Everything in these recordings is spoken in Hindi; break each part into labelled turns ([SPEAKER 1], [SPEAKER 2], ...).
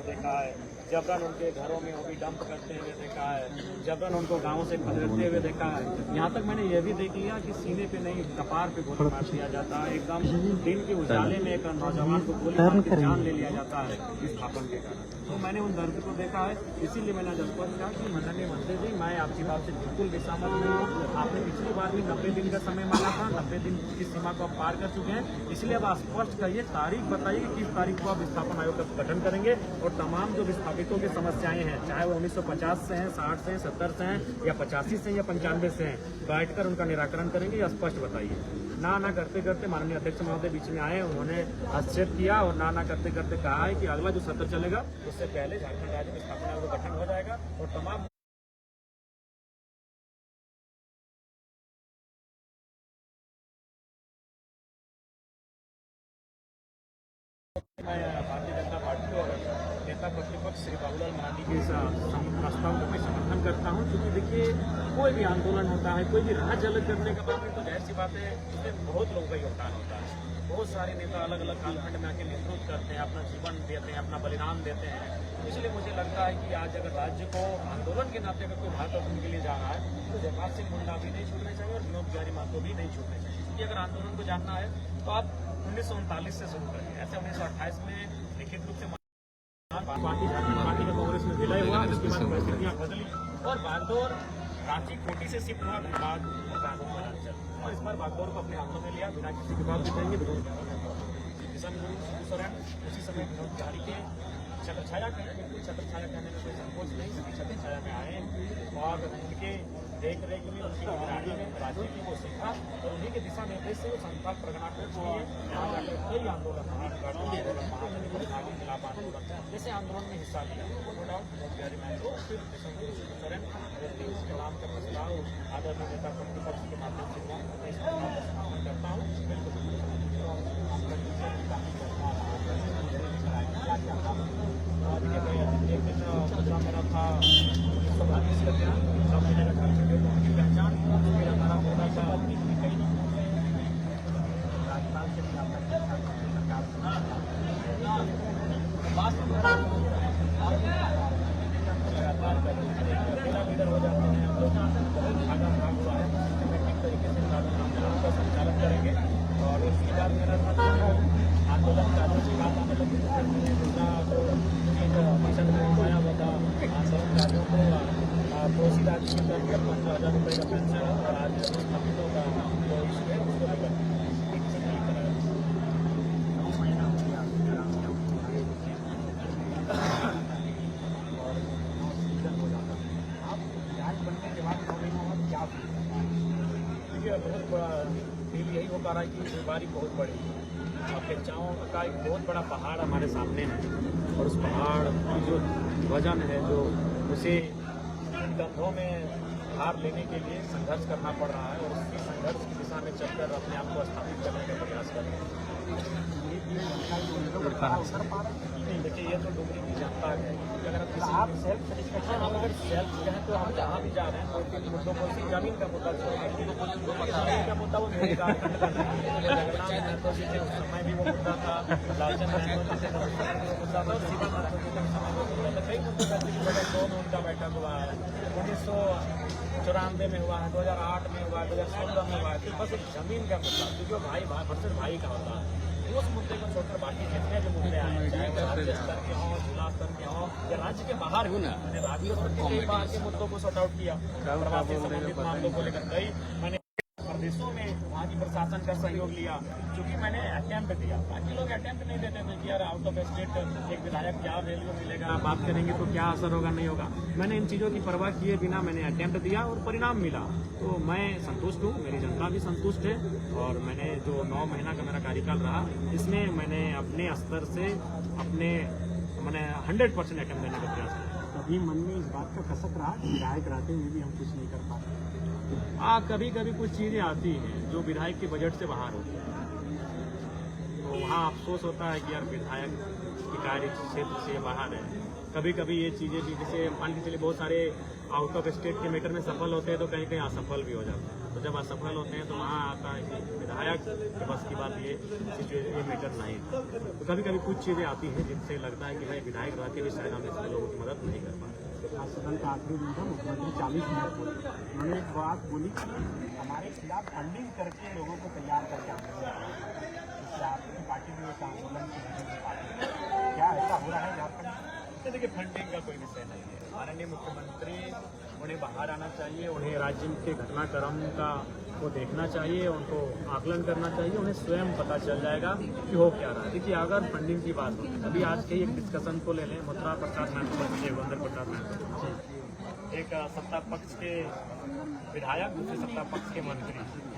[SPEAKER 1] पर देखा है, जबरन उनके घरों में वो भी डंप करते हुए देखा है, जबरन उनको गाँव से खदेड़ते हुए देखा है। यहाँ तक मैंने ये भी देख लिया कि सीने पे नहीं कपार पे गोली मार दिया जाता है, एकदम दिन के उजाले में एक नौजवान को गोली मार के जान ले लिया जाता है विस्थापन के कारण। तो मैंने उन दर्द को देखा है, इसीलिए मैंने जज्बात कहा कि माननीय मंत्री जी, मैं आपकी बात से बिल्कुल भी सहमत नहीं हूँ। आपने पिछली बार भी 90 दिन का समय मांगा था, 90 दिन की सीमा को आप पार कर चुके हैं, इसलिए अब आप स्पष्ट करिए, तारीख बताइए कि किस तारीख को आप विस्थापन आयोग का गठन करेंगे और तमाम जो विस्थापितों की समस्याएं हैं, चाहे वो 1950 से हैं, 60 से हैं, 70 से हैं या 85 से या 95 से हैं, बैठकर उनका निराकरण करेंगे या स्पष्ट बताइए। ना करते करते माननीय अध्यक्ष महोदय बीच में आए, उन्होंने हस्तक्षेप किया और ना करते करते कहा है कि अगला जो सत्र चलेगा उससे पहले झारखंड राज्य विस्थापन आयोग का गठन हो जाएगा और तमाम मैं भारतीय जनता पार्टी और नेता प्रतिपक्ष श्री बाबूलाल मरांडी के इस प्रस्ताव को मैं समर्थन करता हूं, क्योंकि देखिए कोई भी आंदोलन होता है, कोई भी राज्य अलग करने का बात है तो जाहिर सी बात है इसमें बहुत लोगों का योगदान होता है। बहुत सारे नेता अलग अलग कालखंड में आके नेतृत्व करते हैं, अपना जीवन देते हैं, अपना बलिदान देते हैं। इसलिए मुझे लगता है कि आज अगर राज्य को आंदोलन के नाते अगर कोई भारत रत्न के लिए जा रहा है तो जयपाल सिंह मुंडा भी नहीं छूटने चाहिए और विनोद बिहारी महतो भी नहीं छूटने चाहिए। क्योंकि अगर आंदोलन को जानना है तो आप 1939 से शुरू करें। ऐसे 1928 में लिखित रूप से पार्टी का कांग्रेस में विलय हुआ, उसके बाद परिस्थितियां बदली और बागडोर रांची कोटी से शिफ्ट हुआ विभाग और इस बार बागडोर को अपने हाथों में लिया बिना किसी के बाद देंगे किसान गुरु सोरेन उसी समय विनोद बिहारी के छत्र छाया कहें, बिल्कुल छत्र छाया कहने में कोई संकोच नहीं, सभी छत्र छाया में आए और उनके देख रेख में उनकी निगरानी में राजनीति को सीखा और उन्हीं के दिशा निर्देश से वो संस्थान प्रगना कर कई आंदोलन खिलाफ आंदोलन जैसे आंदोलन में हिस्सा लिया। नो डाउट विनोद बिहारी महतो फिर किशन गुरु सोरेन नाम का मसला आदरणीय नेता प्रतिपक्ष के माध्यम से मैं इस समर्थन करता हूँ। मेरा था पहचान मेरा नारा होना था लीडर हो जाते हैं हम लोग भागा भाग हुआ है, सिस्टमेटिक तरीके से आंदोलन का संचालन करेंगे और उसके बाद मेरा आंदोलन का दूसरा जो मिशन में उठाया हुआ था आंदोलनकारियों को पड़ोसी राज्य के अंदर 15,000 रुपये का पेंशन और आज विस्थापितों का जो इशू है उसको लेकर बहुत बड़ा फील यही हो पा रहा है कि बीमारी बहुत बड़ी अपेक्षाओं का एक बहुत बड़ा पहाड़ हमारे सामने है और उस पहाड़ की जो वजन है जो उसे कंधों में भार लेने के लिए संघर्ष करना पड़ रहा है और उसी संघर्ष की दिशा में चलकर अपने आप को स्थापित करने का प्रयास कर रहे हैं। देखिए ये तो डुमरी की जनता है, अगर आप सेल्फ सेटिस्फेक्शन हम अगर सेल्फ कहें तो हम जहाँ भी जा रहे हैं कोई मुद्दों को जमीन का मुद्दा जमीन का मुद्दा वो मेरे झारखंड का नहीं है, उस समय भी वो मुद्दा था, लालचंद मुद्दा था, सीमा कई मुद्दों में उनका बैठक हुआ है, 1994 में हुआ है, 2008 में हुआ है, 2016 में हुआ है, फिर बस एक जमीन का मुद्दा क्योंकि भाई वर्सेस भाई का होता है उस मुद्दे को छोड़कर बाकी जितने जो मुद्दे आए चाहे राज्य स्तर के हों, जिला स्तर के हों या राज्य के बाहर हो ना, मैंने राज्य स्तर के बाहर के मुद्दों को सॉर्ट आउट किया, प्रवासी संबंधित मामलों को लेकर कई मैंने प्रदेशों में वहाँ की प्रशासन का सहयोग लिया, क्योंकि मैंने अटेम्प्ट दिया। बाकी लोग अटेम्प्ट नहीं देते थे कि यार आउट ऑफ स्टेट एक विधायक क्या वैल्यू मिलेगा, बात करेंगे तो क्या असर होगा नहीं होगा। मैंने इन चीज़ों की परवाह किए बिना मैंने अटेम्प्ट दिया और परिणाम मिला, तो मैं संतुष्ट हूँ, मेरी जनता भी संतुष्ट है और मैंने जो 9 महीना का मेरा कार्यकाल रहा इसमें मैंने अपने स्तर से मैंने 100% अटेम्प्ट देने का प्रयास किया।
[SPEAKER 2] कभी मन में इस बात का कसक रहा कि विधायक रहते हुए भी हम कुछ नहीं कर पाते?
[SPEAKER 1] कभी कभी कुछ चीज़ें आती हैं जो विधायक के बजट से बाहर होती हैं, तो तो वहाँ अफसोस होता है कि यार विधायक की कार्य क्षेत्र से बाहर है। कभी कभी ये चीज़ें भी, जैसे मान के चलिए बहुत सारे आउट ऑफ स्टेट के मैटर में सफल होते हैं तो कहीं कहीं असफल भी हो जाते हैं। तो जब असफल होते हैं तो वहाँ आता है कि विधायक के बस की बात ये सिचुएशन, ये मैटर नहीं था। तो कभी कभी कुछ चीज़ें आती हैं जिनसे लगता है कि भाई विधायक रहते भी शायद हम इसमें लोगों की मदद नहीं कर पा रहे।
[SPEAKER 2] आज सदन का आखिरी दिन था, मुख्यमंत्री 40 मिनट बोले। उन्होंने एक बात बोली कि हमारे खिलाफ फंडिंग करके लोगों को तैयार करके आंदोलन करना है। इससे आपकी पार्टी में एक आंदोलन की क्या ऐसा हो रहा है झारखंड?
[SPEAKER 1] देखिए, फंडिंग का कोई विषय नहीं है। माननीय मुख्यमंत्री, उन्हें बाहर आना चाहिए, उन्हें राज्य के घटनाक्रम का वो देखना चाहिए, उनको आकलन करना चाहिए, उन्हें स्वयं पता चल जाएगा कि हो क्या रहा है। देखिए, अगर फंडिंग की बात हो, अभी आज के एक डिस्कशन को ले लें, मथुरा प्रसाद महतो, योगेंद्र प्रसाद महतो, एक सत्ता पक्ष के विधायक, दूसरे सत्ता पक्ष के मंत्री,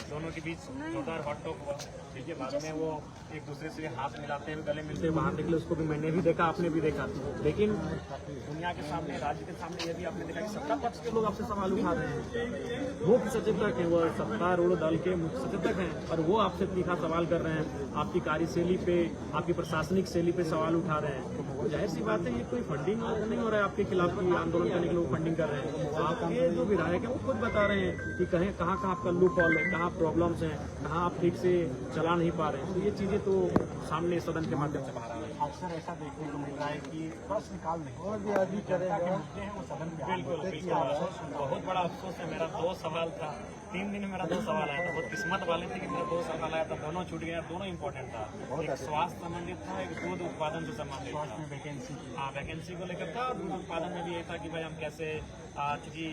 [SPEAKER 1] दोनों के बीच जोरदार हॉट टॉक हुआ। देखिए, बाद में वो एक दूसरे से हाथ मिलाते हैं, गले मिलते हैं, बाहर निकले, उसको भी मैंने भी देखा, आपने भी देखा। लेकिन दुनिया के सामने, राज्य के सामने ये भी आपने देखा कि सत्ता पक्ष के लोग आपसे सवाल उठा रहे हैं। मुख्य सचेतक हैं, वो सत्तारूढ़ दल के मुख्य सचेतक हैं, और वो आपसे तीखा सवाल कर रहे हैं, आपकी कार्यशैली पे, आपकी प्रशासनिक शैली पे सवाल उठा रहे हैं। तो जाहिर सी बात है, ये कोई फंडिंग नहीं हो रहा है आपके खिलाफ की आंदोलन करने के लिए फंडिंग कर रहे हैं। आपके जो विधायक हैं वो खुद बता रहे हैं कि कहीं कहाँ आपका लूप हॉल है, कहाँ प्रॉब्लम्स हैं, कहाँ आप ठीक से चला नहीं पा रहे हैं। तो ये चीज़ें तो सामने सदन के माध्यम से बाहर आ रही है।
[SPEAKER 2] अक्सर ऐसा देखने को मिल रहा है कि प्रश्नकाल नहीं और भी अधिक जनता के मुद्दे हैं वो सदन में
[SPEAKER 1] बिल्कुल, बहुत बड़ा अफसोस है। मेरा 2 सवाल था, 3 दिन में मेरा 2 सवाल आया था। बहुत किस्मत वाले थे कि मेरा 2 सवाल आया था, दोनों छूट गया, दोनों इंपॉर्टेंट था। एक स्वास्थ्य संबंधित था, एक दूध उत्पादन से संबंधित था। वैकेंसी को लेकर था, और दूध उत्पादन में भी ये था कि भाई हम कैसे, चूंकि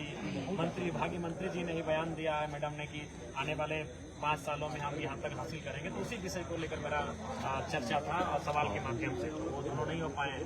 [SPEAKER 1] विभागीय मंत्री जी ने ही बयान दिया है मैडम ने कि आने वाले 5 सालों में हम यहाँ तक हासिल करेंगे, तो उसी विषय को लेकर मेरा चर्चा था और सवाल के माध्यम से, वो दोनों नहीं हो पाए हैं।